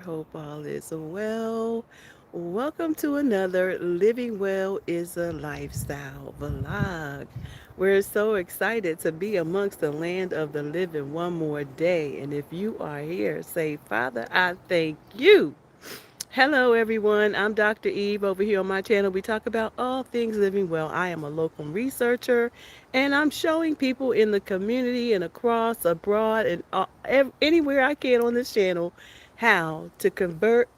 Hope all is well. Welcome to another Living Well is a Lifestyle vlog. We're so excited to be amongst the land of the living one more day. And if you are here, say, Father, I thank you. Hello, everyone. I'm Dr. Eve. Over here on my channel, we talk about all things living well. I am a local researcher, and I'm showing people in the community and across, abroad, and anywhere I can on this channel how to convert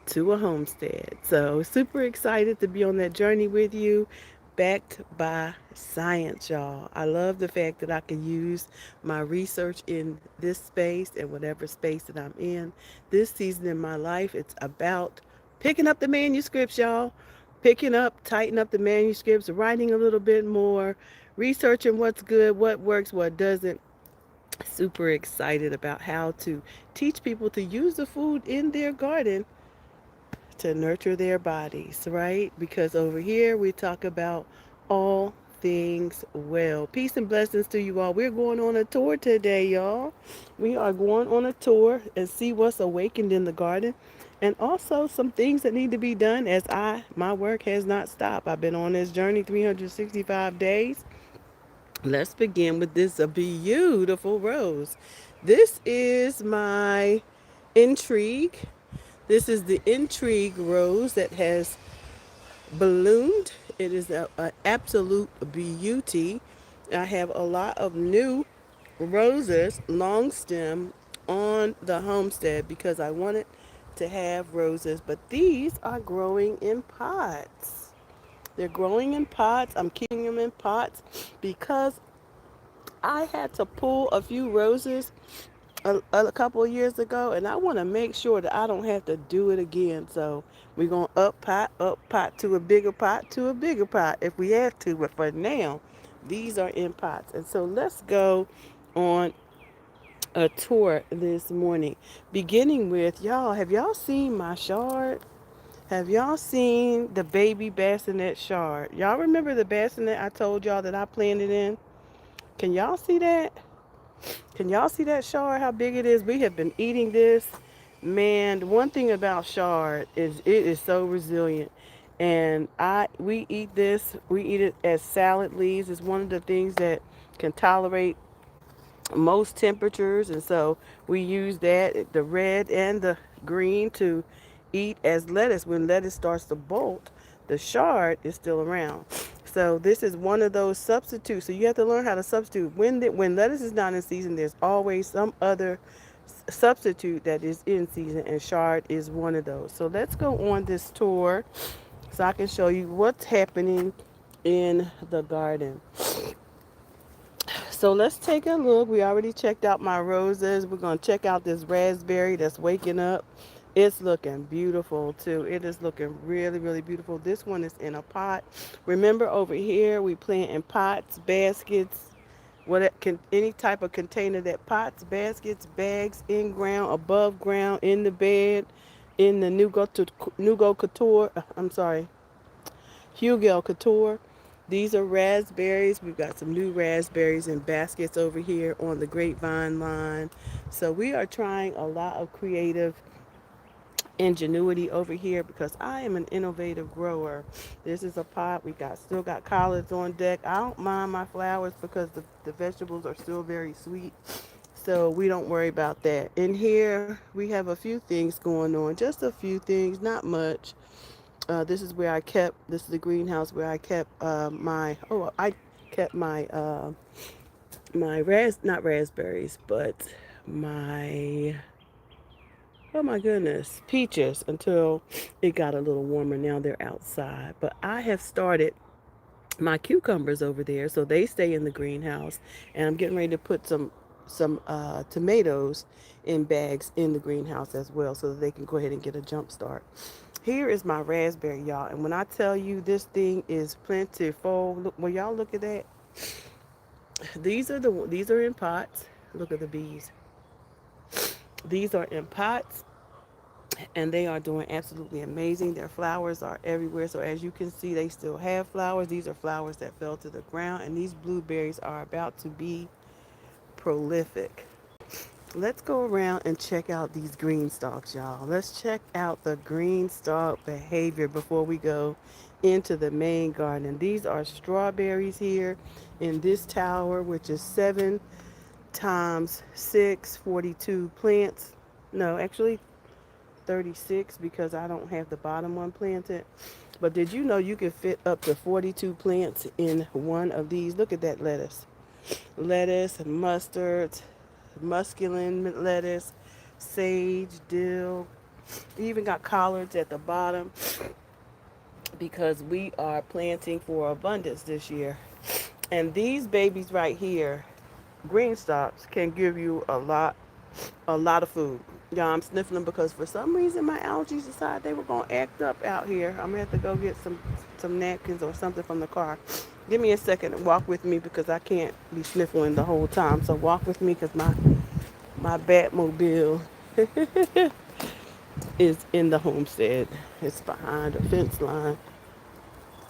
to a homestead. So, super excited to be on that journey with you, backed by science, y'all. I love the fact that I can use my research in this space and whatever space that I'm in. This season in my life, it's about picking up the manuscripts, y'all. Picking up, tighten up the manuscripts, writing a little bit more, researching what's good, what works, what doesn't. Super excited about how to teach people to use the food in their garden to nurture their bodies, right? Because over here we talk about all things well. Peace and blessings to you all. We're going on a tour today, y'all. We are going on a tour and see what's awakened in the garden and also some things that need to be done as my work has not stopped. I've been on this journey 365 days. Let's begin with this a beautiful rose. This is my intrigue. This is the intrigue rose that has ballooned. It is an absolute beauty. I have a lot of new roses, long stem, on the homestead because I wanted to have roses, but these are growing in pots. They're growing in pots. I'm keeping them in pots because I had to pull a few roses a couple of years ago, and I want to make sure that I don't have to do it again. So we're going to up pot to a bigger pot to a bigger pot if we have to. But for now, these are in pots. And so let's go on a tour this morning, beginning with y'all. Have y'all seen my shard? Have y'all seen the baby bassinet shard? Y'all remember the bassinet I told y'all that I planted in? Can y'all see that? Can y'all see that chard? How big it is? We have been eating this. Man, the one thing about chard is it is so resilient. And we eat this. We eat it as salad leaves. It's one of the things that can tolerate most temperatures, and so we use that, the red and the green, to eat as lettuce. When lettuce starts to bolt, the chard is still around. So this is one of those substitutes. So you have to learn how to substitute. When lettuce is not in season, there's always some other substitute that is in season, and chard is one of those. So let's go on this tour so I can show you what's happening in the garden. So let's take a look. We already checked out my roses. We're going to check out this raspberry that's waking up. It's looking beautiful too. It is looking really, really beautiful. This one is in a pot. Remember, over here we plant in pots, baskets, any type of container, that pots, baskets, bags, in ground, above ground, in the bed, in the Nugo Couture. I'm sorry, Hugel Couture. These are raspberries. We've got some new raspberries in baskets over here on the grapevine line. So we are trying a lot of creative ingenuity over here because I am an innovative grower. This is a pot. We still got collards on deck. I don't mind my flowers because the vegetables are still very sweet. So we don't worry about that. In here, we have a few things going on. Just a few things, not much. This is the greenhouse where I kept I kept not raspberries, but my, oh my goodness, peaches, until it got a little warmer. Now they're outside. But I have started my cucumbers over there, so they stay in the greenhouse. And I'm getting ready to put some tomatoes in bags in the greenhouse as well, so that they can go ahead and get a jump start. Here is my raspberry, y'all, and when I tell you this thing is plentiful, look, well, y'all look at that. These are in pots. Look at the bees. These are in pots, and they are doing absolutely amazing. Their flowers are everywhere. So as you can see, they still have flowers. These are flowers that fell to the ground, and these blueberries are about to be prolific. Let's go around and check out these green stalks, y'all. Let's check out the green stalk behavior before we go into the main garden. These are strawberries here in this tower, which is 7 times 6, 42 plants. No, actually 36 because I don't have the bottom one planted. But did you know you can fit up to 42 plants in one of these? Look at that lettuce. Lettuce, mustard, musculin lettuce, sage, dill. We even got collards at the bottom because we are planting for abundance this year. And these babies right here, green stalks, can give you a lot of food. Yeah, I'm sniffing them because for some reason my allergies decided they were gonna act up out here. I'm gonna have to go get some napkins or something from the car. Give me a second and walk with me because I can't be sniffling the whole time. So walk with me because my Batmobile is in the homestead. It's behind a fence line.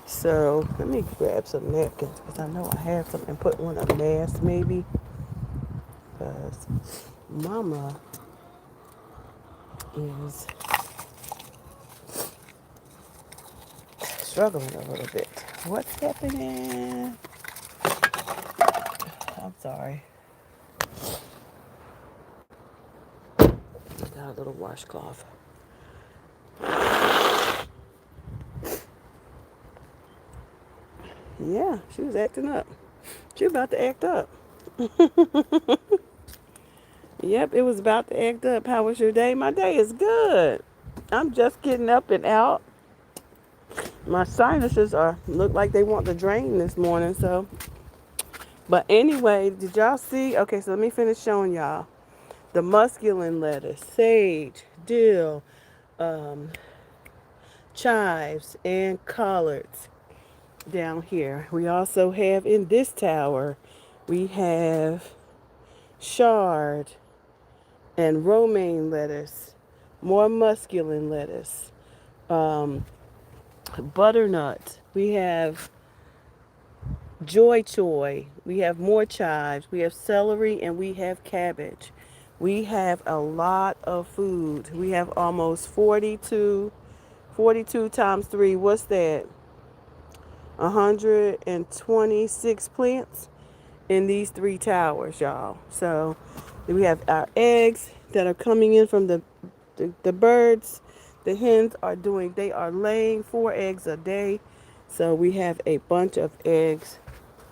So let me grab some napkins because I know I have some and put one a mask maybe because Mama is struggling a little bit. What's happening? I'm sorry. I got a little washcloth. Yeah, she was acting up. She was about to act up. Yep, it was about to act up. How was your day? My day is good. I'm just getting up and out. My sinuses are look like they want to drain this morning. So, but anyway, did y'all see? Okay, so let me finish showing y'all the musculin lettuce, sage, dill, um, chives, and collards down here. We also have in this tower, we have chard and romaine lettuce, more musculin lettuce, um, butternut. We have joy choy. We have more chives. We have celery and we have cabbage. We have a lot of food. We have almost 42 times 3. What's that? 126 plants in these 3 towers, y'all. So we have our eggs that are coming in from the birds. The hens are they are laying 4 eggs a day. So we have a bunch of eggs.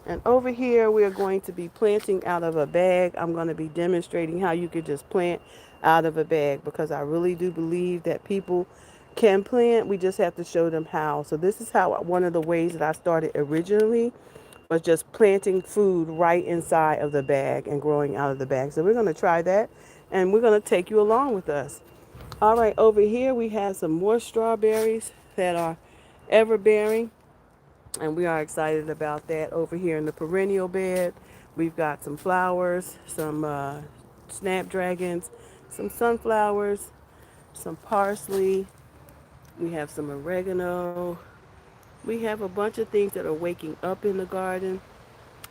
And over here, we are going to be planting out of a bag. I'm going to be demonstrating how you could just plant out of a bag because I really do believe that people can plant. We just have to show them how. So this is how one of the ways that I started originally was just planting food right inside of the bag and growing out of the bag. So we're going to try that and we're going to take you along with us. All right, over here we have some more strawberries that are ever bearing and we are excited about that. Over here in the perennial bed, we've got some flowers, some snapdragons, some sunflowers, some parsley. We have some oregano. We have a bunch of things that are waking up in the garden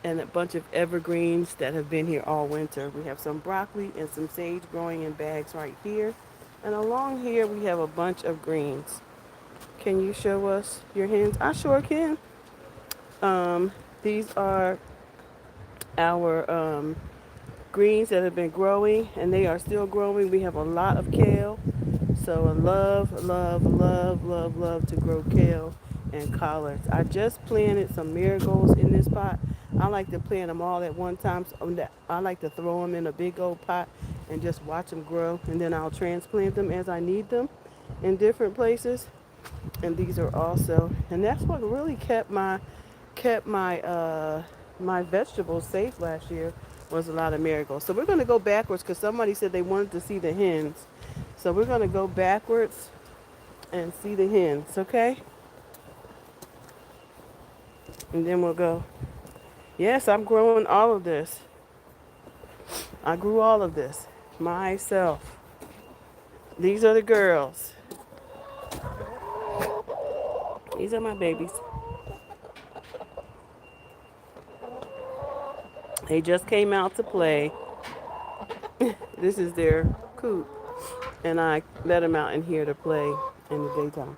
and a bunch of evergreens that have been here all winter. We have some broccoli and some sage growing in bags right here. And along here we have a bunch of greens. Can you show us your hands? I sure can. These are our greens that have been growing and they are still growing. We have a lot of kale. So I love to grow kale and collards. I just planted some marigolds in this pot. I like to plant them all at one time. So I like to throw them in a big old pot and just watch them grow. And then I'll transplant them as I need them in different places. And these are also, and that's what really kept my vegetables safe last year was a lot of marigolds. So we're going to go backwards because somebody said they wanted to see the hens. So we're going to go backwards and see the hens, okay? And then we'll go. Yes, I'm growing all of this. I grew all of this myself. These are the girls. These are my babies. They just came out to play. This is their coop, and I let them out in here to play in the daytime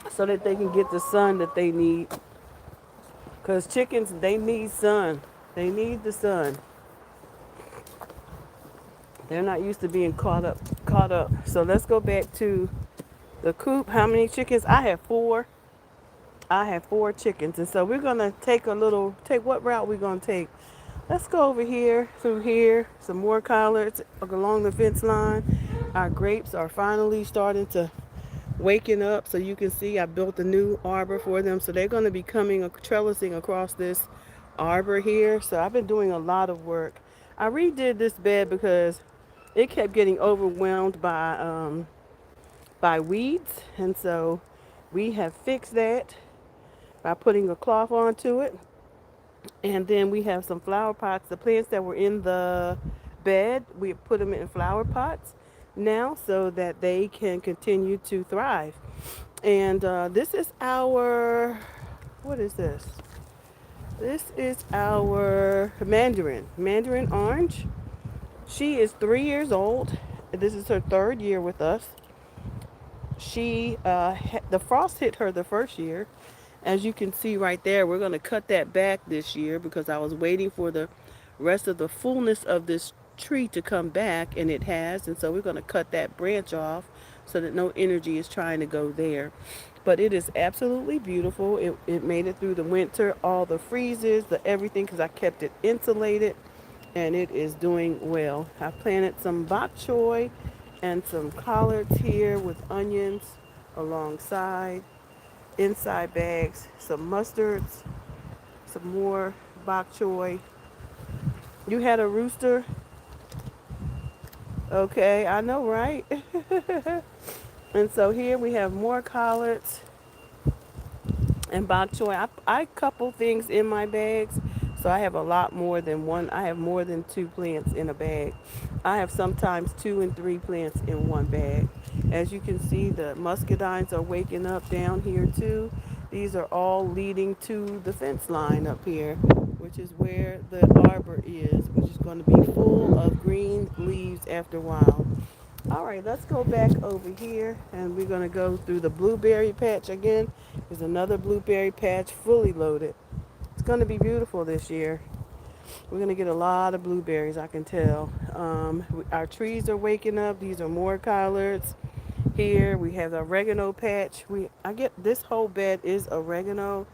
so that they can get the sun that they need. Because chickens, they need sun. They need the sun. They're not used to being caught up. Caught up. So let's go back to the coop. How many chickens? I have four. I have four chickens, and so we're gonna take a little. Take what route we're gonna take? Let's go over here, through here. Some more collards along the fence line. Our grapes are finally starting to waking up, so you can see I built a new arbor for them, so they're going to be coming trellising across this arbor here. So I've been doing a lot of work. I redid this bed because it kept getting overwhelmed by weeds, and so we have fixed that by putting a cloth onto it. And then we have some flower pots. The plants that were in the bed, we put them in flower pots now so that they can continue to thrive. And this is our, what is this? This is our mandarin orange. She is 3 years old. This is her third year with us. The frost hit her the first year. As you can see right there, we're going to cut that back this year because I was waiting for the rest of the fullness of this tree to come back, and it has. And so we're going to cut that branch off so that no energy is trying to go there. But it is absolutely beautiful. It made it through the winter, all the freezes, the everything, because I kept it insulated, and it is doing well. I planted some bok choy and some collards here with onions alongside, inside bags, some mustards, some more bok choy. You had a rooster? Okay, I know, right? And so here we have more collards and bok choy. I couple things in my bags, so I have a lot more than one. I have more than two plants in a bag. I have sometimes 2 and 3 plants in one bag. As you can see, the muscadines are waking up down here too. These are all leading to the fence line up here, which is where the arbor is, which is going to be full of green leaves after a while. All right, let's go back over here, and we're going to go through the blueberry patch again. There's another blueberry patch fully loaded. It's going to be beautiful this year. We're going to get a lot of blueberries, I can tell. Our trees are waking up. These are more collards. Here we have the oregano patch. I get this whole bed is oregano.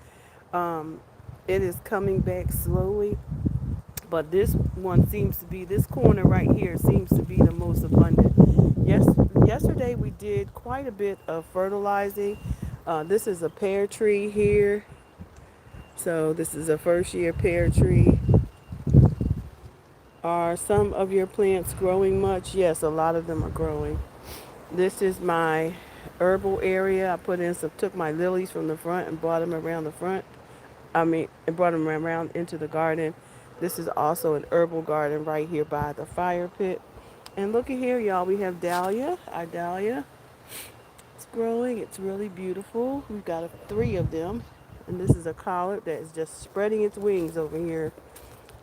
Um, it is coming back slowly, but this one seems to be, this corner right here seems to be the most abundant. Yes, yesterday we did quite a bit of fertilizing. This is a pear tree here. So this is a first year pear tree. Are some of your plants growing much? Yes, a lot of them are growing. This is my herbal area. I put in some, took my lilies from the front and brought them around the front. And brought them around into the garden. This is also an herbal garden right here by the fire pit. And look at here, y'all. We have dahlia. Our dahlia. It's growing. It's really beautiful. We've got 3 of them. And this is a collard that is just spreading its wings over here.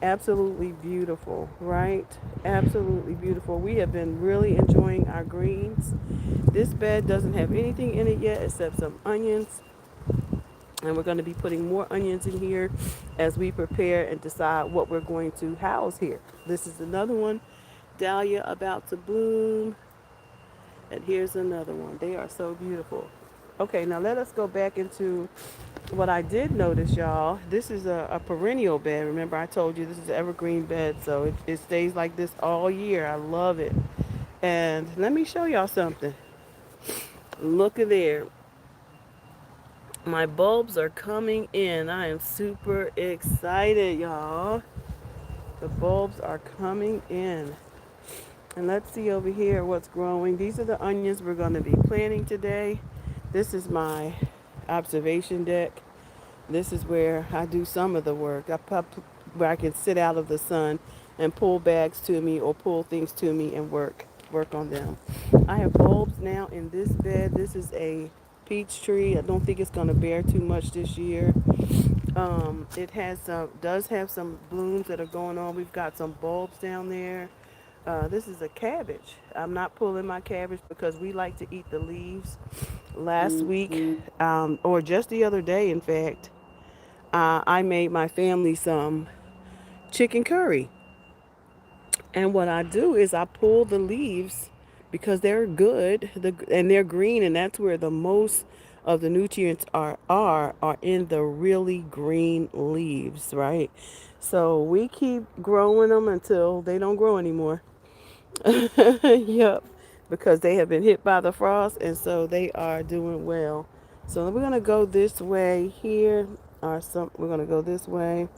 Absolutely beautiful, right? Absolutely beautiful. We have been really enjoying our greens. This bed doesn't have anything in it yet except some onions. And we're going to be putting more onions in here as we prepare and decide what we're going to house here. This is another one, dahlia about to bloom. And here's another one. They are so beautiful. Okay, now let us go back into what I did notice, y'all. This is a perennial bed. Remember, I told you this is an evergreen bed, so it stays like this all year. I love it. And let me show y'all something. Look at there. My bulbs are coming in. I am super excited, y'all. The bulbs are coming in. And let's see over here what's growing. These are the onions we're going to be planting today. This is my observation deck. This is where I do some of the work. Where I can sit out of the sun and pull bags to me or pull things to me and work on them. I have bulbs now in this bed. This is a peach tree. I don't think it's going to bear too much this year. It has does have some blooms that are going on. We've got some bulbs down there. This is a cabbage. I'm not pulling my cabbage because we like to eat the leaves. Last week, Mm-hmm. or just the other day, in fact, I made my family some chicken curry. And what I do is I pull the leaves because they're good, and they're green, and that's where the most of the nutrients are in the really green leaves, right? So we keep growing them until they don't grow anymore. Yep, because they have been hit by the frost, and so they are doing well. So we're gonna go this way here, or some. We're gonna go this way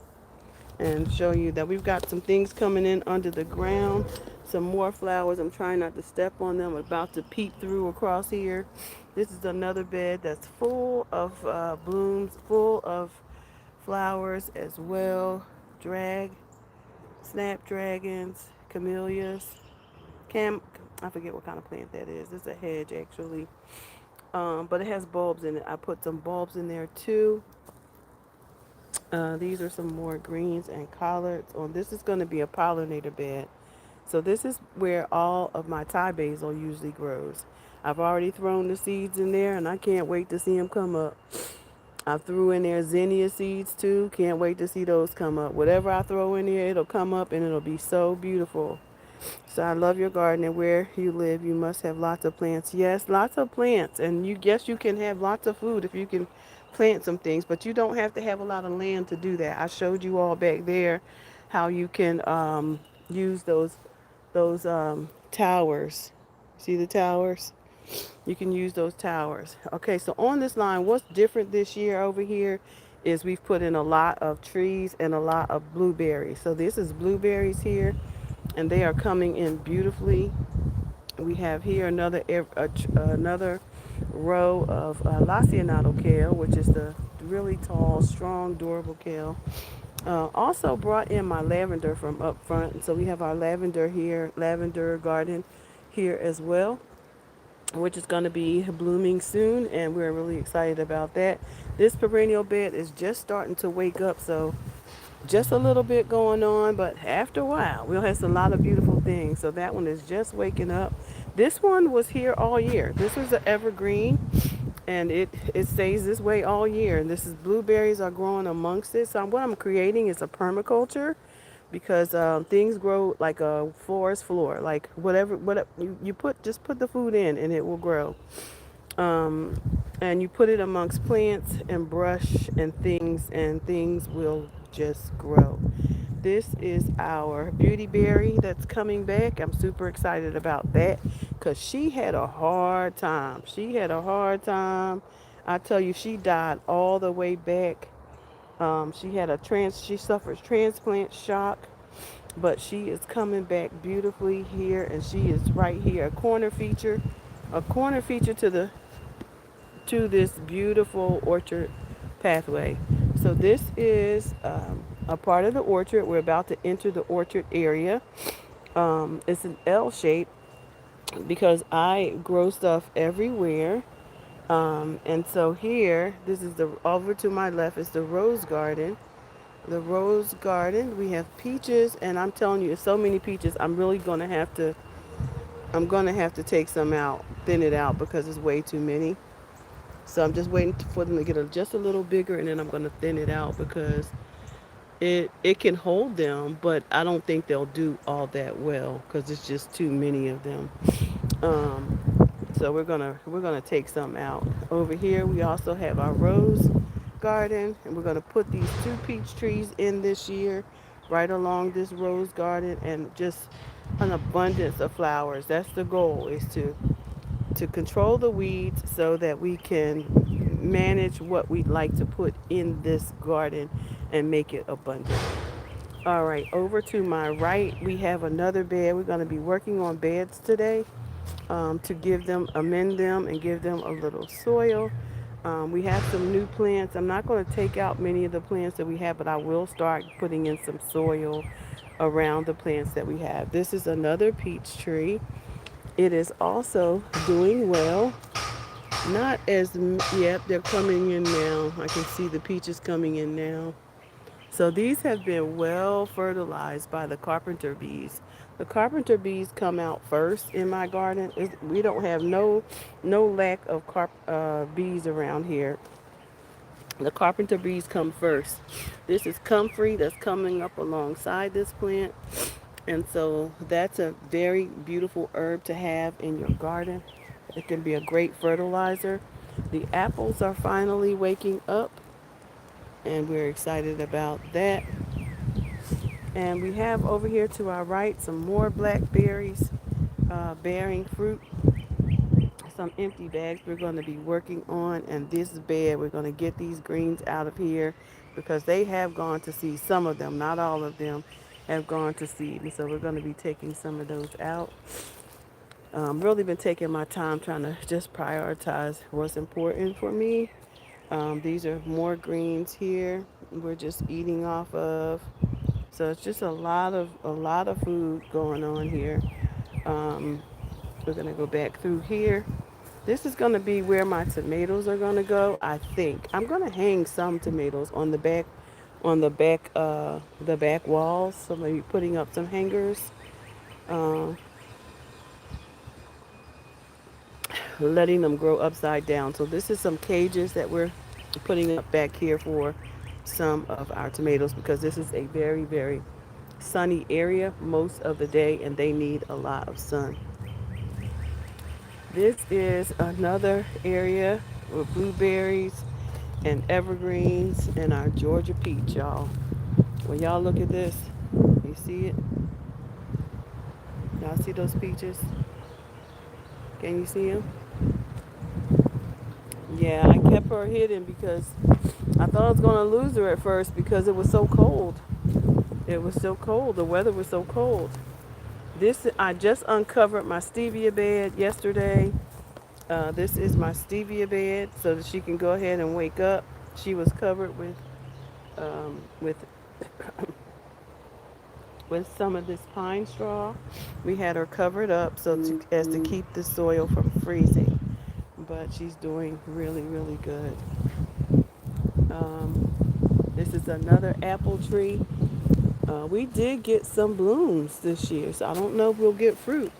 and show you that we've got some things coming in under the ground. Some more flowers. I'm trying not to step on them. I'm about to peek through across here. This is another bed that's full of blooms, full of flowers as well. Drag, snapdragons, camellias, cam. I forget what kind of plant that is. It's a hedge actually, but it has bulbs in it. I put some bulbs in there too. These are some more greens and collards. On this is going to be a pollinator bed. So this is where all of my Thai basil usually grows. I've already thrown the seeds in there, and I can't wait to see them come up. I threw in there zinnia seeds too. Can't wait to see those come up. Whatever I throw in there, it'll come up and it'll be so beautiful. So I love your garden, and where you live, you must have lots of plants. Yes, lots of plants, and you guess you can have lots of food if you can plant some things, but you don't have to have a lot of land to do that. I showed you all back there how you can use those towers. See the towers? You can use those towers. Okay, so on this line, what's different this year over here is we've put in a lot of trees and a lot of blueberries. So this is blueberries here, and they are coming in beautifully. We have here another row of Lasianato kale, which is the really tall, strong, durable kale. Also brought in my lavender from up front, and so we have our lavender here, lavender garden here as well, which is going to be blooming soon, and we're really excited about that. This perennial bed is just starting to wake up, so just a little bit going on, but after a while, we'll have a lot of beautiful things. So that one is just waking up. This one was here all year. This was an evergreen, and it stays this way all year. And this is blueberries are growing amongst it. So what I'm creating is a permaculture because things grow like a forest floor, like whatever you put, just put the food in and it will grow. Um, and you put it amongst plants and brush and things will just grow. This is our beauty berry that's coming back. I'm super excited about that because she had a hard time. She had a hard time. I tell you, she died all the way back. She suffers transplant shock, but she is coming back beautifully here, and she is right here, a corner feature to this beautiful orchard pathway. So this is a part of the orchard. We're about to enter the orchard area. It's an L shape because I grow stuff everywhere. And so here, this is the over to my left is the rose garden. The rose garden. We have peaches, and I'm telling you, so many peaches. I'm gonna have to take some out, thin it out because it's way too many. So I'm just waiting for them to get just a little bigger, and then I'm gonna thin it out because it can hold them, but I don't think they'll do all that well because it's just too many of them. Um, so we're gonna take some out. Over here we also have our rose garden, and we're gonna put these two peach trees in this year, right along this rose garden, and just an abundance of flowers. That's the goal, is to control the weeds so that we can manage what we'd like to put in this garden and make it abundant. All right, over to my right, we have another bed. We're going to be working on beds today to amend them, and give them a little soil. We have some new plants. I'm not going to take out many of the plants that we have, but I will start putting in some soil around the plants that we have. This is another peach tree. It is also doing well. Not as, yep, they're coming in now. I can see the peaches coming in now. So these have been well fertilized by the carpenter bees. The carpenter bees come out first in my garden. We don't have no lack of bees around here. The carpenter bees come first. This is comfrey that's coming up alongside this plant. And so that's a very beautiful herb to have in your garden. It can be a great fertilizer. The apples are finally waking up, and we're excited about that. And we have over here to our right some more blackberries bearing fruit, some empty bags we're going to be working on. And this bed, we're going to get these greens out of here because they have gone to seed. Some of them, not all of them, have gone to seed. And so we're going to be taking some of those out. Really been taking my time trying to just prioritize what's important for me. These are more greens here. We're just eating off of. So it's just a lot of food going on here. Um, we're gonna go back through here. This is gonna be where my tomatoes are gonna go. I think I'm gonna hang some tomatoes on the back walls. So maybe putting up some hangers, uh, letting them grow upside down. So this is some cages that we're putting up back here for some of our tomatoes because this is a very very sunny area most of the day and they need a lot of sun. This is another area with blueberries and evergreens and our Georgia peach, y'all. When y'all look at this, you see it? Y'all see those peaches? Can you see them? Yeah, I kept her hidden because I thought I was going to lose her at first because it was so cold. It was so cold. The weather was so cold. This I just uncovered my stevia bed yesterday. This is my stevia bed so that she can go ahead and wake up. She was covered with with some of this pine straw. We had her covered up as to keep the soil from freezing. But she's doing really really good. Um, this is another apple tree. We did get some blooms this year, so I don't know if we'll get fruit,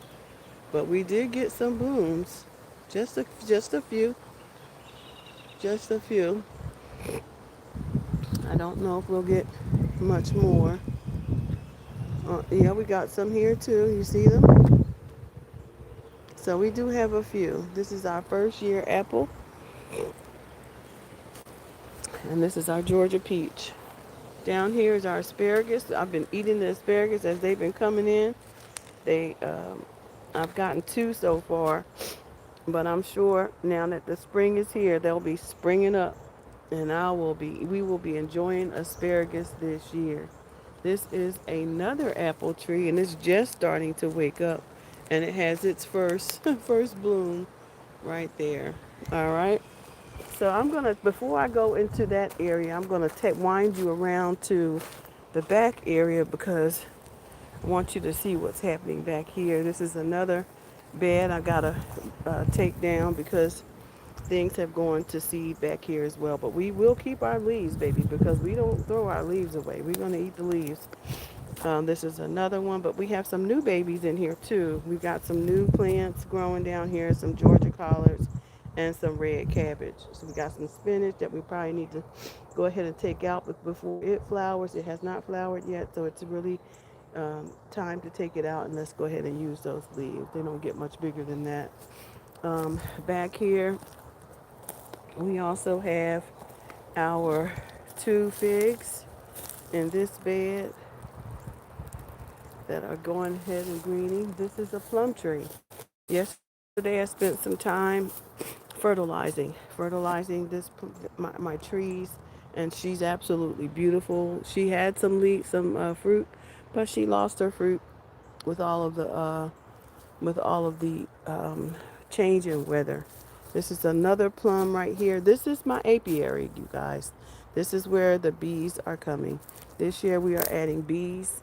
but we did get some blooms. Just a few, just a few. I don't know if we'll get much more. Yeah, we got some here too. You see them? So we do have a few. This is our first year apple, and this is our Georgia peach. Down here is our asparagus. I've been eating the asparagus as they've been coming in. They, I've gotten two so far, but I'm sure now that the spring is here, they'll be springing up, and we will be enjoying asparagus this year. This is another apple tree, and it's just starting to wake up, and it has its first first bloom right there. All right. So before I go into that area, I'm gonna wind you around to the back area because I want you to see what's happening back here. This is another bed I gotta take down because things have gone to seed back here as well. But we will keep our leaves, baby, because we don't throw our leaves away. We're gonna eat the leaves. This is another one, but we have some new babies in here too. We've got some new plants growing down here, some Georgia collards and some red cabbage. So we got some spinach that we probably need to go ahead and take out before it flowers. It has not flowered yet, so it's really time to take it out and let's go ahead and use those leaves. They don't get much bigger than that. Back here, we also have our two figs in this bed that are going ahead and greening. This is a plum tree. Yesterday I spent some time fertilizing my trees, and she's absolutely beautiful. She had some fruit, but she lost her fruit with all of the change in weather. This is another plum right here. This is my apiary, you guys. This is where the bees are coming. This year we are adding bees.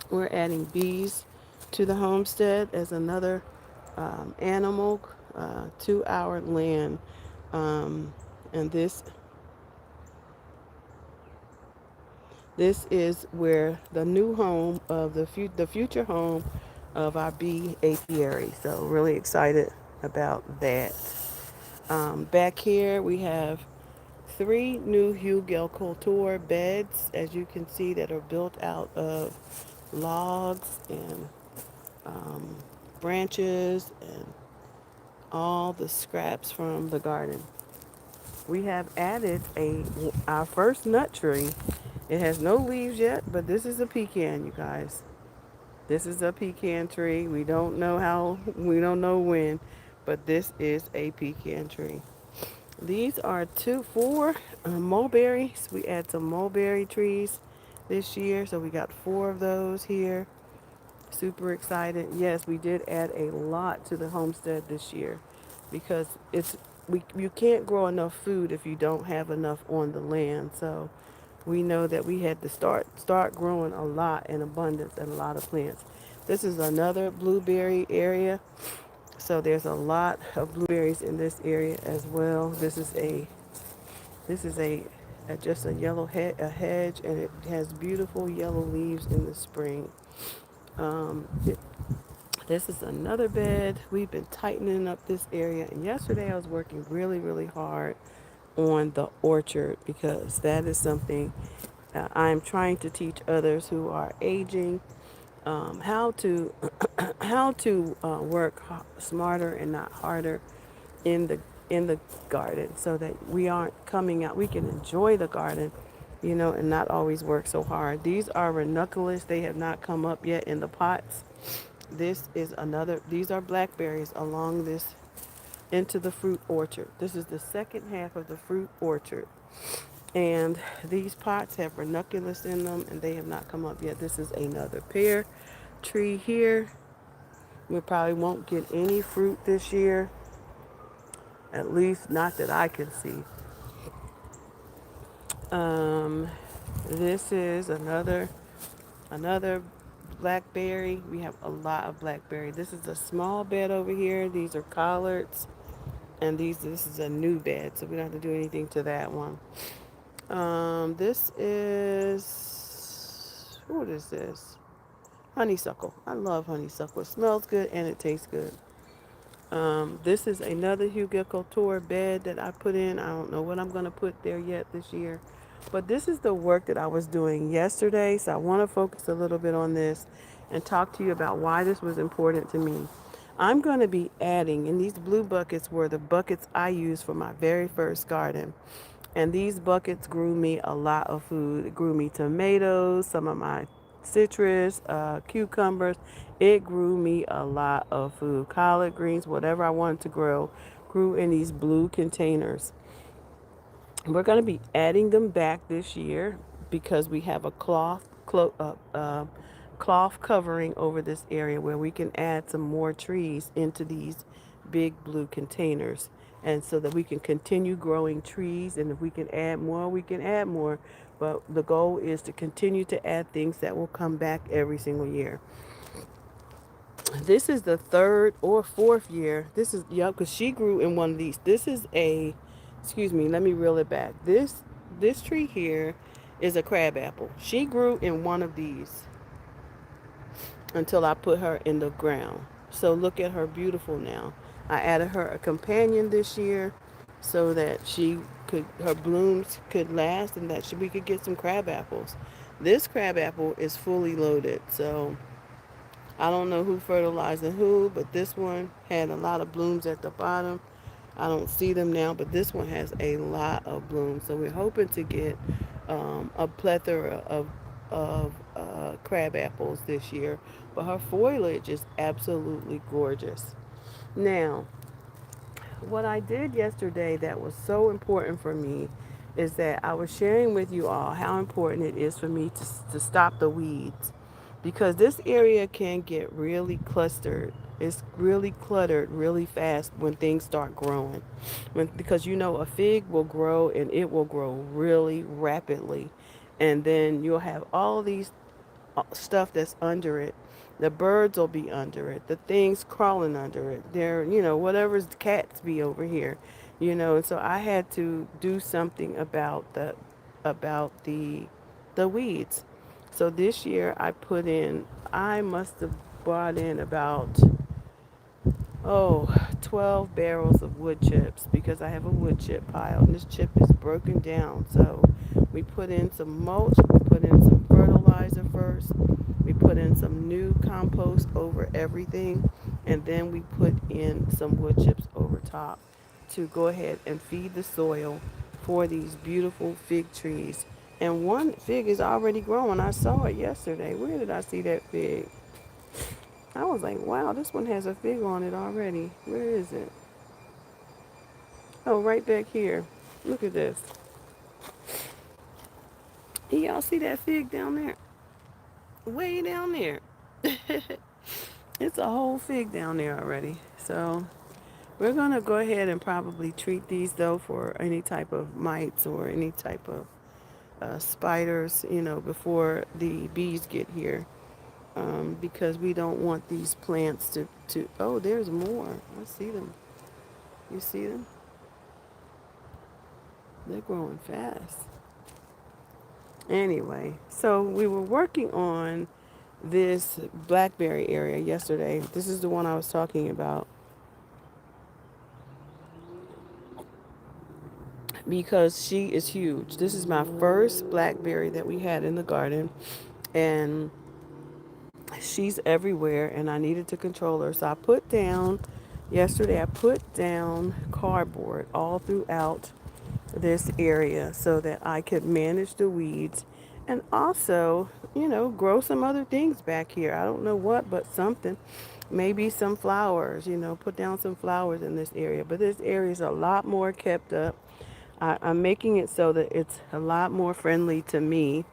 We're adding bees to the homestead as another animal 2 hour land. Um, and this is where the new home of the future home of our bee apiary. So really excited about that. Back here we have three new Hugel Couture beds, as you can see, that are built out of logs and um, branches and all the scraps from the garden. We have added our first nut tree. It has no leaves yet, but this is a pecan, you guys. This is a pecan tree. We don't know when, but this is a pecan tree. These are four mulberries. We add some mulberry trees this year, so we got four of those here. Super excited. Yes, we did add a lot to the homestead this year because you can't grow enough food if you don't have enough on the land. So we know that we had to start growing a lot in abundance and a lot of plants. This is another blueberry area. So there's a lot of blueberries in this area as well. This is just a a hedge, and it has beautiful yellow leaves in the spring. Um, it, this is another bed. We've been tightening up this area, and yesterday I was working really, really hard on the orchard because that is something I'm trying to teach others who are aging how to work smarter and not harder in the garden, so that we aren't coming out. We can enjoy the garden, and not always work so hard. These are ranunculus. They have not come up yet in the pots. This is another. These are blackberries along this into the fruit orchard. This is the second half of the fruit orchard. And these pots have ranunculus in them, and they have not come up yet. This is another pear tree here. We probably won't get any fruit this year, at least not that I can see. Um, this is another blackberry. We have a lot of blackberry. This is a small bed over here. These are collards, and this is a new bed, so we don't have to do anything to that one. This is what is this? Honeysuckle. I love honeysuckle. It smells good and it tastes good. This is another Hugo Couture bed that I put in. I don't know what I'm going to put there yet this year. But this is the work that I was doing yesterday. So I want to focus a little bit on this and talk to you about why this was important to me. I'm going to be adding, and these blue buckets were the buckets I used for my very first garden. And these buckets grew me a lot of food. It grew me tomatoes, some of my citrus, cucumbers. It grew me a lot of food. Collard greens, whatever I wanted to grow, grew in these blue containers. We're going to be adding them back this year because we have a cloth covering over this area where we can add some more trees into these big blue containers, and so that we can continue growing trees. And if we can add more, we can add more, but the goal is to continue to add things that will come back every single year. This is the third or fourth year. This is, yeah, because she grew in one of these. This is excuse me, let me reel it back. This tree here is a crab apple. She grew in one of these until I put her in the ground. So look at her, beautiful now. I added her a companion this year so that her blooms could last, and that we could get some crab apples. This crab apple is fully loaded, so I don't know who fertilized who, but this one had a lot of blooms at the bottom. I don't see them now, but this one has a lot of blooms. So we're hoping to get a plethora of crab apples this year. But her foliage is absolutely gorgeous. Now, what I did yesterday that was so important for me is that I was sharing with you all how important it is for me to stop the weeds, because this area can get really clustered. It's really cluttered really fast when things start growing. Because a fig will grow and it will grow really rapidly. And then you'll have all these stuff that's under it The birds will be under it. The things crawling under it. They're, whatever's cats be over here, And so I had to do something about the weeds. So this year I must have brought in about, 12 barrels of wood chips because I have a wood chip pile and this chip is broken down. So we put in some mulch, we put in some fertilizer first, we put in some new compost over everything, and then we put in some wood chips over top to go ahead and feed the soil for these beautiful fig trees. And one fig is already growing. I saw it yesterday. Where did I see that fig? I was like, wow, this one has a fig on it already. Where is it? Oh, right back here. Look at this. Y'all see that fig down there? Way down there. It's a whole fig down there already. So we're going to go ahead and probably treat these, though, for any type of mites or any type of spiders, before the bees get here. Because we don't want these plants to. Oh, there's more. I see them. You see them? They're growing fast. Anyway, so we were working on this blackberry area yesterday. This is the one I was talking about because she is huge. This is my first blackberry that we had in the garden, and she's everywhere, and I needed to control her. So I put down cardboard all throughout this area so that I could manage the weeds and also, grow some other things back here. I don't know what, but something. Maybe some flowers, put down some flowers in this area. But this area is a lot more kept up. I'm making it so that it's a lot more friendly to me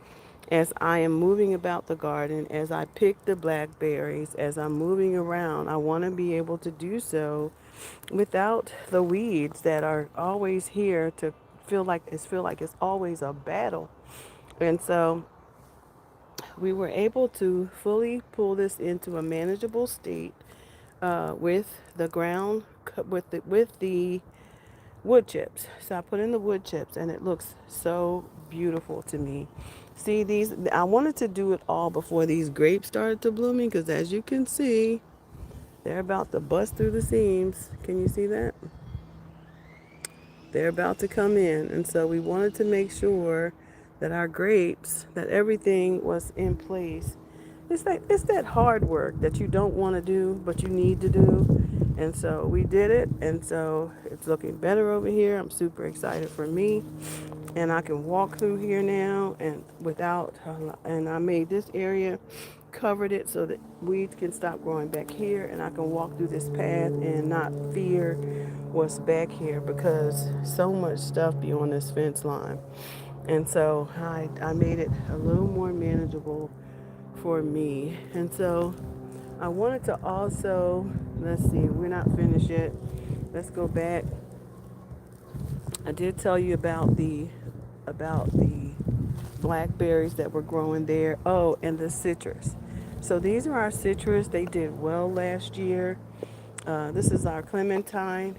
as I am moving about the garden, as I pick the blackberries, as I'm moving around. I want to be able to do so without the weeds that are always here to feel like it's always a battle. And so we were able to fully pull this into a manageable state with the ground with the wood chips. So I put in the wood chips and it looks so beautiful to me. See these, I wanted to do it all before these grapes started to blooming because as you can see, they're about to bust through the seams. Can you see that? They're about to come in. And so we wanted to make sure that our grapes, that everything was in place. It's that hard work that you don't want to do, but you need to do. And so we did it. And so it's looking better over here. I'm super excited for me. And I can walk through here now and I made this area, covered it so that weeds can stop growing back here and I can walk through this path and not fear what's back here because so much stuff be on this fence line. And so I made it a little more manageable for me. And so I wanted to also, let's see, we're not finished yet. Let's go back. I did tell you about the blackberries that were growing there. Oh, and the citrus. So these are our citrus. They did well last year. This is our calamadin.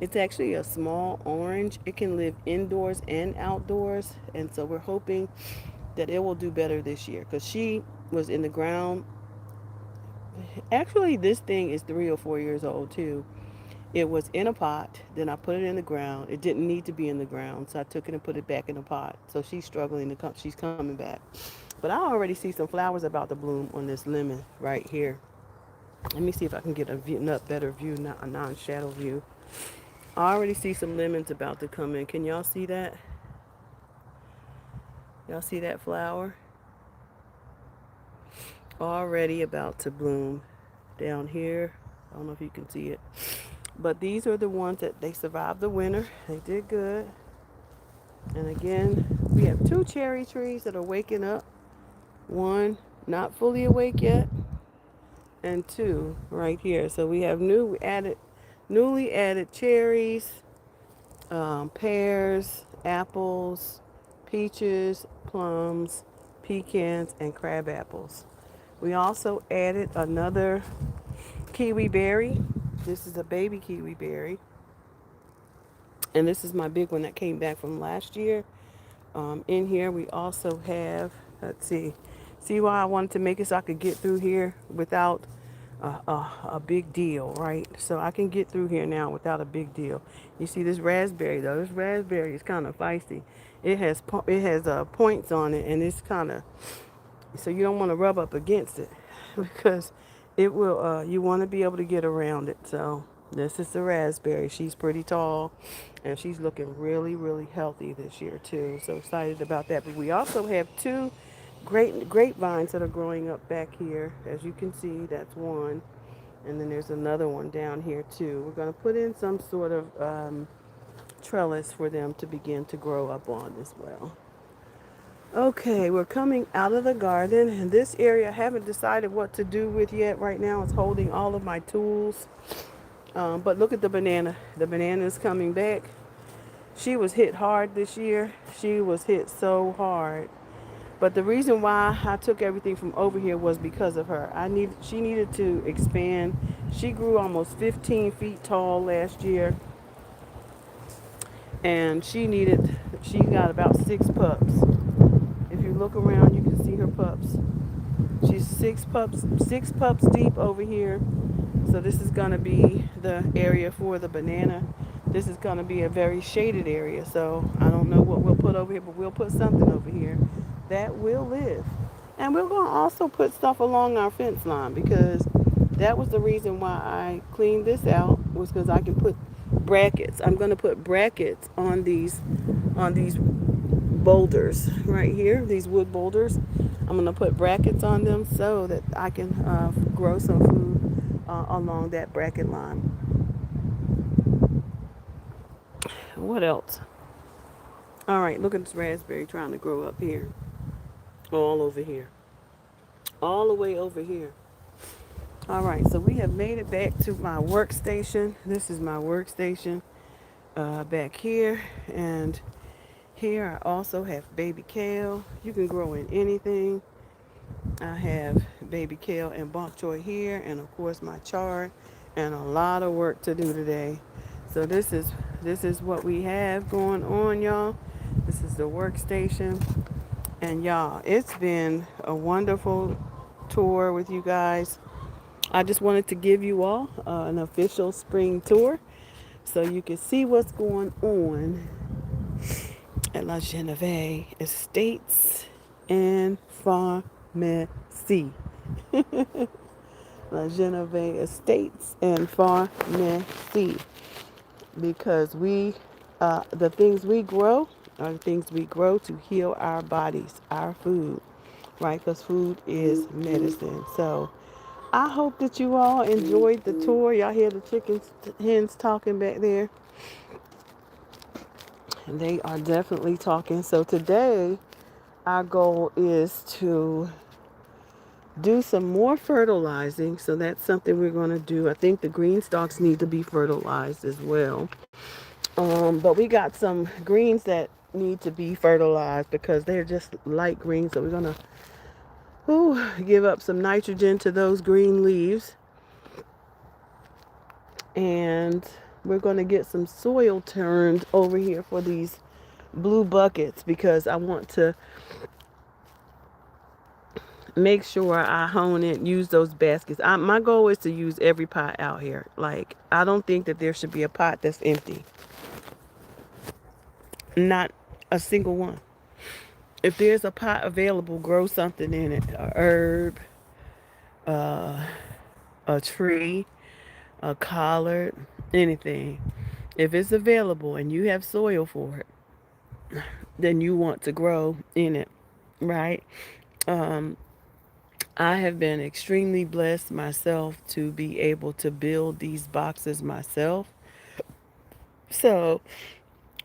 It's actually a small orange. It can live indoors and outdoors, and so we're hoping that it will do better this year because she was in the ground. Actually, this thing is 3 or 4 years old too. It was in a pot. Then I put it in the ground. It didn't need to be in the ground, so I took it and put it back in the pot. So she's struggling to come. She's coming back, but I already see some flowers about to bloom on this lemon right here. Let me see if I can get a better view, not a non-shadow view. I already see some lemons about to come in. Can y'all see that? Y'all see that flower? Already about to bloom down here. I don't know if you can see it. But these are the ones that they survived the winter. They did good. And again, we have 2 cherry trees that are waking up. One not fully awake yet, and 2 right here. So we have newly added cherries, pears, apples, peaches, plums, pecans, and crab apples. We also added another kiwi berry. This is a baby kiwi berry. And this is my big one that came back from last year. In here, we also have, let's see why I wanted to make it so I could get through here without a big deal, right? So I can get through here now without a big deal. You see this raspberry though. This raspberry is kind of feisty. It has points on it, and it's kind of, so you don't want to rub up against it because it will. You want to be able to get around it. So this is the raspberry. She's pretty tall, and she's looking really, really healthy this year too. So excited about that. But we also have two great grapevines that are growing up back here. As you can see, that's one, and then there's another one down here too. We're going to put in some sort of trellis for them to begin to grow up on as well. Okay, we're coming out of the garden, and this area I haven't decided what to do with yet. Right now it's holding all of my tools. But look at the banana. The banana is coming back. She was hit hard this year. She was hit so hard. But the reason why I took everything from over here was because of her. She needed to expand. She grew almost 15 feet tall last year, and she got about 6 pups. If you look around, you can see her pups. She's 6 pups deep over here. So this is going to be the area for the banana. This is going to be a very shaded area. So I don't know what we'll put over here, but we'll put something over here that will live. And we're going to also put stuff along our fence line, because that was the reason why I cleaned this out, was because I can put brackets. I'm going to put brackets on these boulders right here, these wood boulders. I'm going to put brackets on them so that I can grow some food along that bracket line. What else? All right, look at this raspberry trying to grow up here, all over here, all the way over here. All right, so we have made it back to my workstation. This is my workstation back here, and here I also have baby kale. You can grow in anything. I have baby kale and bok choy here, and of course my chard, and a lot of work to do today. So this is what we have going on, y'all. This is the workstation, and y'all, it's been a wonderful tour with you guys. I just wanted to give you all an official spring tour so you can see what's going on at La Geneve Estates and Pharmacy. La Geneve Estates and Pharmacy. Because the things we grow are the things we grow to heal our bodies, our food, right? Because food is medicine. So I hope that you all enjoyed the tour. Y'all hear the chickens, hens talking back there. And they are definitely talking. So today, our goal is to do some more fertilizing. So that's something we're going to do. I think the green stalks need to be fertilized as well. But we got some greens that need to be fertilized because they're just light green. So we're going to give up some nitrogen to those green leaves. And we're going to get some soil turned over here for these blue buckets, because I want to make sure I hone it, use those baskets. My goal is to use every pot out here. Like, I don't think that there should be a pot that's empty. Not a single one. If there's a pot available, grow something in it. A herb, a tree, a collard, anything. If it's available and you have soil for it, then you want to grow in it, right? Um, I have been extremely blessed myself to be able to build these boxes myself. So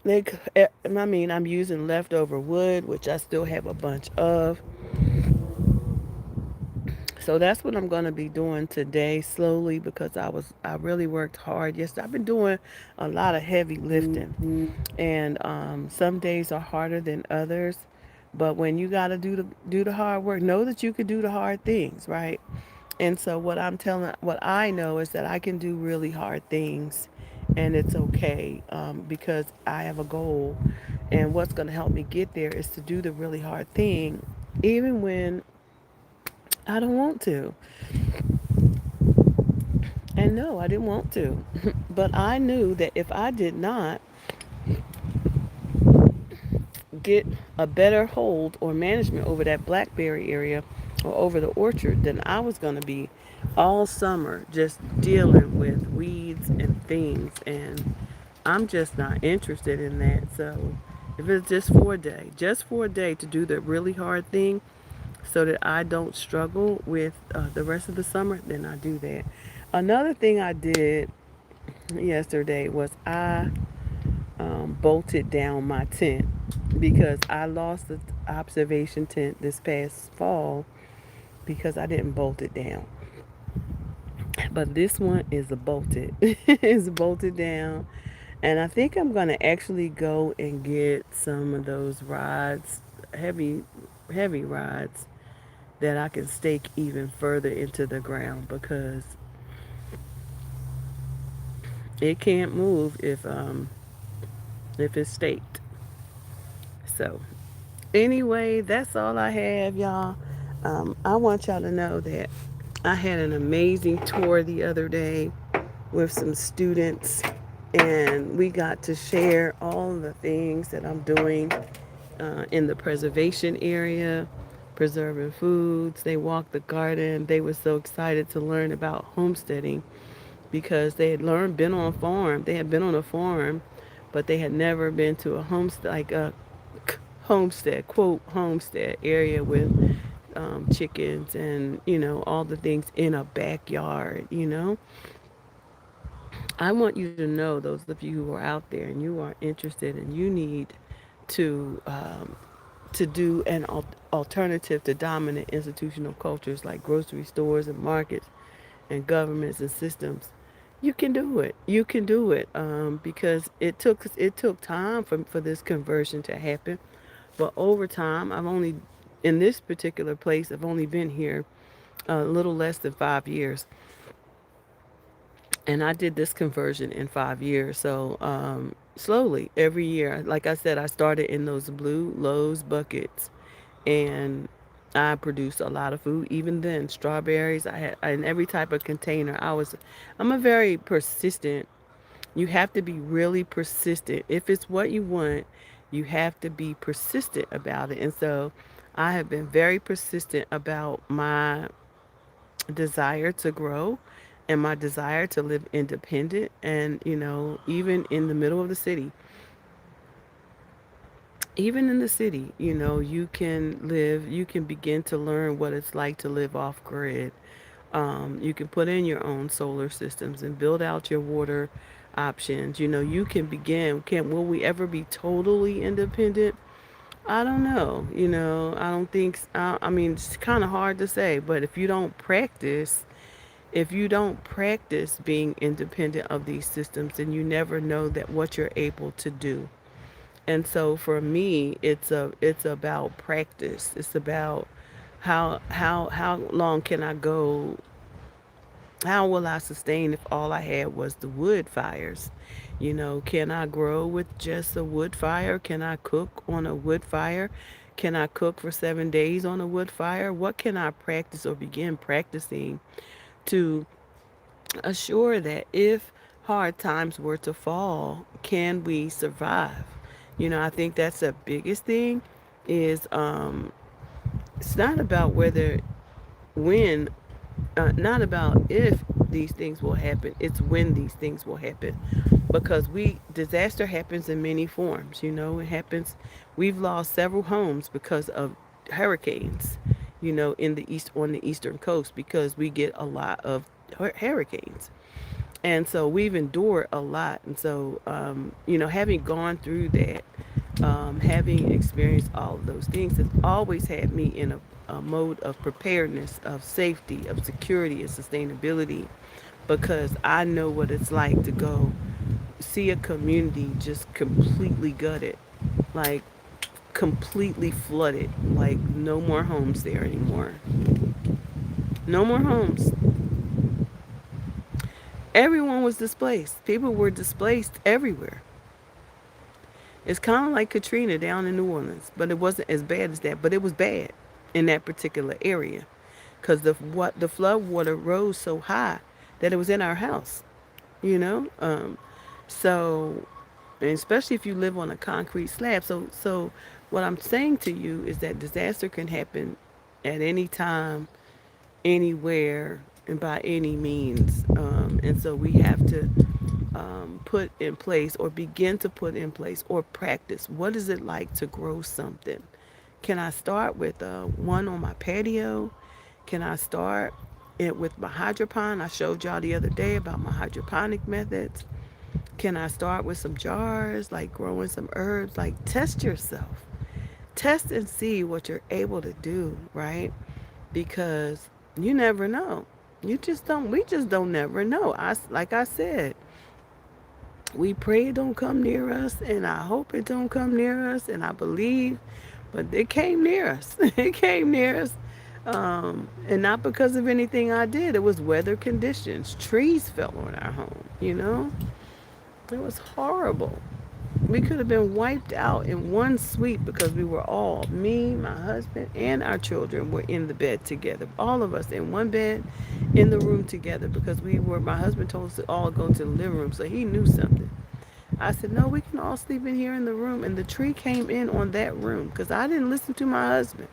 I'm using leftover wood, which I still have a bunch of. So that's what I'm going to be doing today, slowly, because I really worked hard. Yes, I've been doing a lot of heavy lifting, and some days are harder than others. But when you got to do the hard work, know that you could do the hard things, right? And so what I know is that I can do really hard things, and it's okay, because I have a goal, and what's going to help me get there is to do the really hard thing, even when I don't want to. And no, I didn't want to, but I knew that if I did not get a better hold or management over that blackberry area or over the orchard, then I was going to be all summer just dealing with weeds and things. And I'm just not interested in that. So if it's just for a day to do the really hard thing so that I don't struggle with the rest of the summer, then I do that. Another thing I did yesterday was I bolted down my tent because I lost the observation tent this past fall because I didn't bolt it down. But this one is a bolted. It's bolted down. And I think I'm going to actually go and get some of those rods, heavy, heavy rods that I can stake even further into the ground because it can't move if it's staked. So anyway, that's all I have, y'all. I want y'all to know that I had an amazing tour the other day with some students, and we got to share all the things that I'm doing in the preservation area, preserving foods. They walked the garden. They were so excited to learn about homesteading because they had been on a farm. They had been on a farm, but they had never been to a homestead, like a homestead, quote, homestead area with chickens and, all the things in a backyard. I want you to know, those of you who are out there and you are interested and you need to do an alternative to dominant institutional cultures like grocery stores and markets and governments and systems, you can do it. You can do it because it took time for this conversion to happen. But over time, in this particular place, I've only been here a little less than 5 years, and I did this conversion in 5 years. So slowly, every year, like I said, I started in those blue Lowe's buckets, and I produced a lot of food. Even then, strawberries, I had in every type of container. I'm a very persistent. You have to be really persistent. If it's what you want, you have to be persistent about it. And so I have been very persistent about my desire to grow and my desire to live independent. And, even in the middle of the city, even in the city, you can begin to learn what it's like to live off grid. You can put in your own solar systems and build out your water options. You can begin. Will we ever be totally independent? I don't know. I don't think. I mean, it's kind of hard to say. But if you don't practice being independent of these systems, then you never know that what you're able to do. And so for me, it's about practice. It's about how long can I go, how will I sustain if all I had was the wood fires? Can I grow with just a wood fire? Can I cook on a wood fire? Can I cook for 7 days on a wood fire? What can I practice or begin practicing to assure that if hard times were to fall, can we survive? I think that's the biggest thing is it's not about when not about if these things will happen, it's when these things will happen, because disaster happens in many forms. It happens. We've lost several homes because of hurricanes, in the east, on the eastern coast, because we get a lot of hurricanes. And so we've endured a lot. And so having gone through that, having experienced all of those things has always had me in a mode of preparedness, of safety, of security, and sustainability, because I know what it's like to go see a community just completely gutted. Like, completely flooded. Like no more homes there anymore. No more homes. Everyone was displaced. People were displaced everywhere. It's kind of like Katrina down in New Orleans, but it wasn't as bad as that. But it was bad in that particular area because the flood water rose so high that it was in our house. You know, so and especially if you live on a concrete slab. So what I'm saying to you is that disaster can happen at any time, anywhere, and by any means. And so we have to put in place or begin to put in place or practice. What is it like to grow something? Can I start with one on my patio? Can I start it with my hydroponic? I showed y'all the other day about my hydroponic methods. Can I start with some jars, like growing some herbs? Like, test yourself. Test and see what you're able to do, right? Because you never know. You just don't, we just don't never know. Like I said, we pray it don't come near us, and I hope it don't come near us, and I believe, but it came near us. It came near us. And not because of anything I did. It was weather conditions. Trees fell on our home, you know? It was horrible. We could have been wiped out in one sweep because we were all, me, my husband, and our children were in the bed together. All of us in one bed in the room together because my husband told us to all go to the living room, so he knew something. I said, no, we can all sleep in here in the room. And the tree came in on that room because I didn't listen to my husband.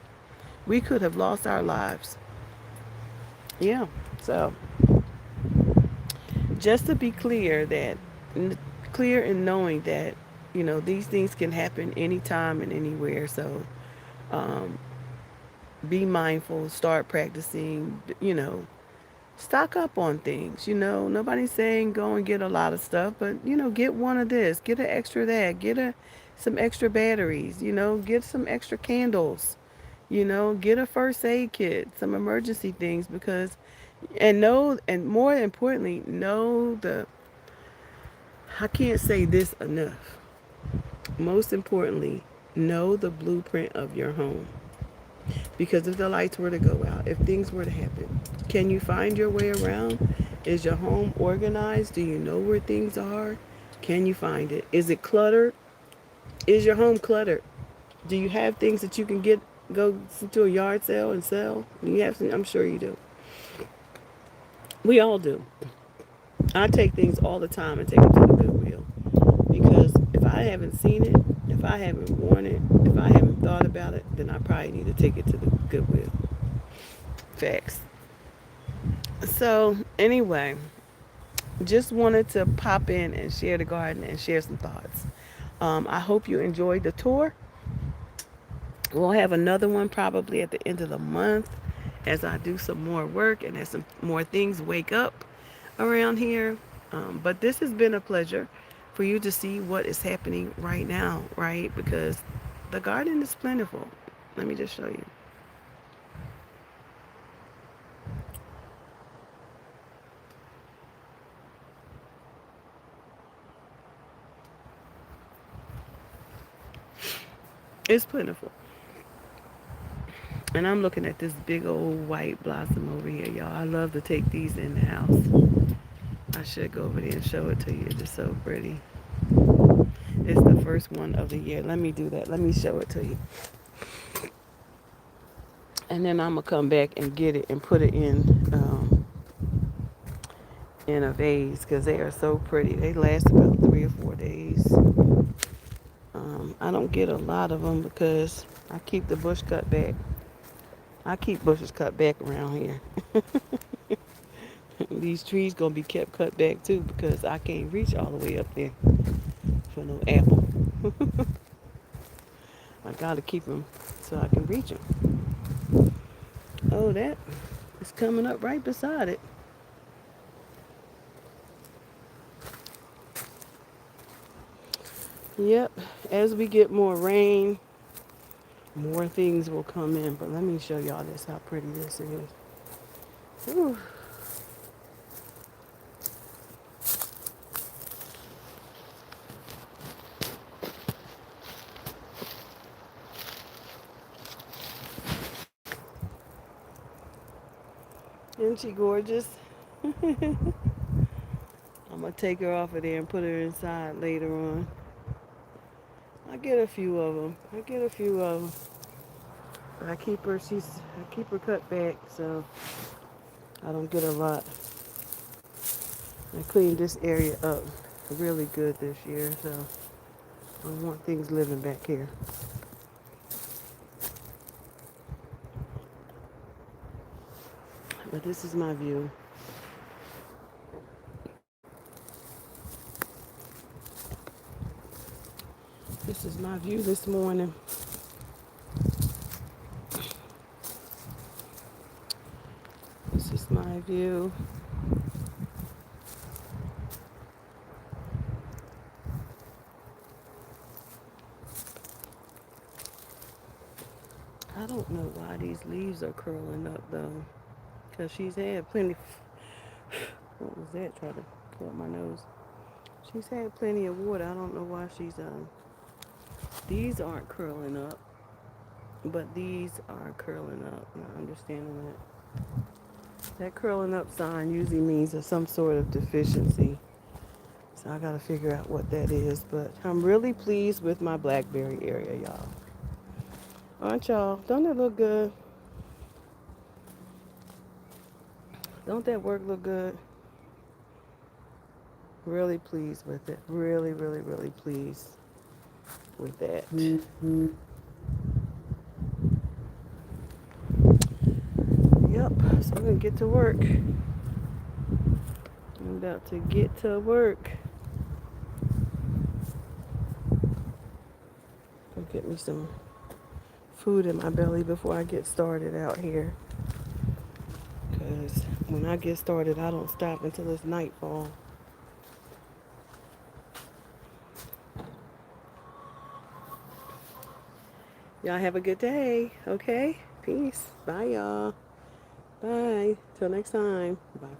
We could have lost our lives. Yeah. So just to be clear clear in knowing that, these things can happen anytime and anywhere. So um, be mindful, start practicing, stock up on things. Nobody's saying go and get a lot of stuff, but get one of this, get an extra that, some extra batteries, get some extra candles, get a first aid kit, some emergency things, because and more importantly, I can't say this enough. Most importantly, know the blueprint of your home. Because if the lights were to go out, if things were to happen, can you find your way around? Is your home organized? Do you know where things are? Can you find it? Is it cluttered? Is your home cluttered? Do you have things that you can go to a yard sale and sell? You have some, I'm sure you do. We all do. I take things all the time and take them to the Goodwill. Because if I haven't seen it, if I haven't worn it, if I haven't thought about it, then I probably need to take it to the Goodwill. Facts. So, anyway, just wanted to pop in and share the garden and share some thoughts. I hope you enjoyed the tour. We'll have another one probably at the end of the month as I do some more work and as some more things wake up around here. But this has been a pleasure for you to see what is happening right now, right? Because the garden is plentiful. Let me just show you. It's plentiful. And I'm looking at this big old white blossom over here, y'all. I love to take these in the house. I should go over there and show it to you. It's just so pretty. It's the first one of the year. Let me do that. Let me show it to you. And then I'm going to come back and get it and put it in a vase because they are so pretty. They last about 3 or 4 days. I don't get a lot of them because I keep the bush cut back. I keep bushes cut back around here. These trees gonna be kept cut back too because I can't reach all the way up there for no apple. I gotta keep them so I can reach them. Oh, that is coming up right beside it. Yep. As we get more rain, more things will come in. But let me show y'all this, how pretty this is. Whew. Isn't she gorgeous? I'm gonna take her off of there and put her inside later on. I get a few of them. I get a few of them. But I keep her cut back so I don't get a lot. I cleaned this area up really good this year, so I don't want things living back here. But this is my view. This is my view this morning. This is my view. I don't know why these leaves are curling up though. Because she's had plenty. What was that? Try to pull up my nose. She's had plenty of water. I don't know why she's. These aren't curling up. But these are curling up. Not understanding that. That curling up sign usually means there's some sort of deficiency. So I gotta figure out what that is. But I'm really pleased with my blackberry area, y'all. Aren't y'all? Don't it look good? Don't that work look good? Really pleased with it. Really, really, really pleased with that. Yep. So I'm gonna get to work. I'm about to get to work. Go get me some food in my belly before I get started out here. Because when I get started, I don't stop until it's nightfall. Y'all have a good day, okay? Peace. Bye, y'all. Bye. Till next time. Bye for now.